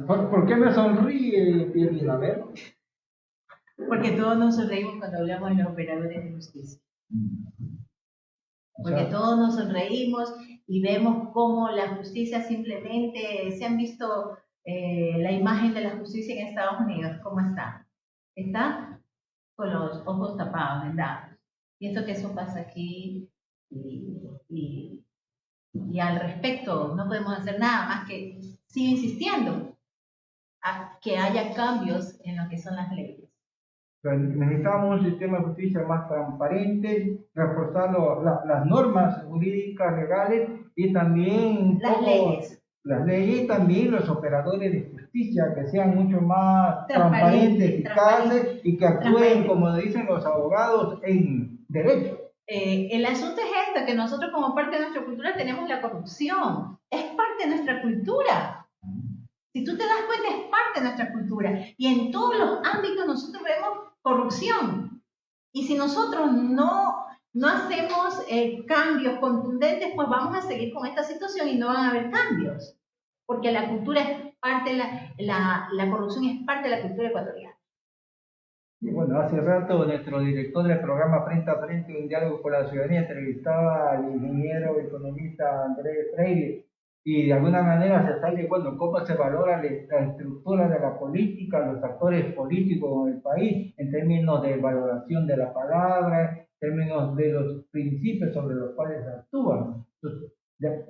¿Por qué me sonríe, Pierre? A ver. Porque todos nos sonreímos cuando hablamos de los operadores de justicia. Porque todos nos sonreímos y vemos cómo la justicia simplemente, se han visto la imagen de la justicia en Estados Unidos, ¿cómo está? Está con los ojos tapados, vendados. Pienso que eso pasa aquí y al respecto no podemos hacer nada más que seguir insistiendo a que haya cambios en lo que son las leyes. Necesitamos un sistema de justicia más transparente, reforzar las normas jurídicas legales y también las leyes y también los operadores de justicia que sean mucho más transparentes, eficaces y que actúen, como dicen los abogados, en derecho. el asunto es esto, que nosotros como parte de nuestra cultura tenemos la corrupción. Es parte de nuestra cultura. Si tú te das cuenta, es parte de nuestra cultura. Y en todos los ámbitos nosotros vemos corrupción. Y si nosotros no hacemos cambios contundentes, pues vamos a seguir con esta situación y no van a haber cambios. Porque la cultura es parte, la corrupción es parte de la cultura ecuatoriana. Y bueno, hace rato nuestro director del programa Frente a Frente, un diálogo con la ciudadanía, entrevistaba al ingeniero economista Andrés Freire, y de alguna manera se sale, bueno, cómo se valora la estructura de la política, los actores políticos en el país, en términos de valoración de la palabra, en términos de los principios sobre los cuales actúan. Entonces,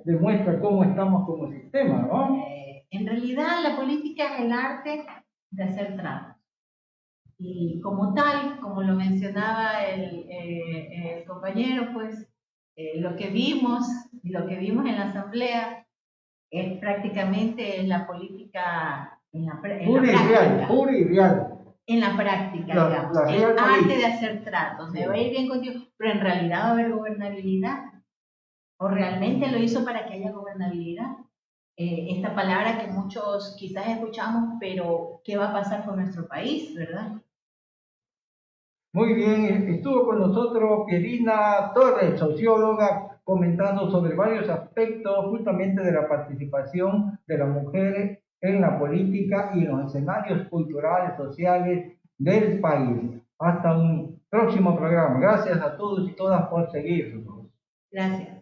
demuestra cómo estamos como sistema, ¿no? En realidad, la política es el arte de hacer tratos. Y como tal, como lo mencionaba el compañero, pues lo que vimos en la asamblea es prácticamente la política en la práctica. Pura y real. En la práctica, digamos. El arte de hacer tratos. Me va a ir bien contigo, pero en realidad va a haber gobernabilidad. ¿O realmente lo hizo para que haya gobernabilidad? Esta palabra que muchos quizás escuchamos, pero ¿qué va a pasar con nuestro país, verdad? Muy bien, estuvo con nosotros Pierina Torres, socióloga, comentando sobre varios aspectos justamente de la participación de las mujeres en la política y en los escenarios culturales, sociales del país. Hasta un próximo programa. Gracias a todos y todas por seguirnos. Gracias.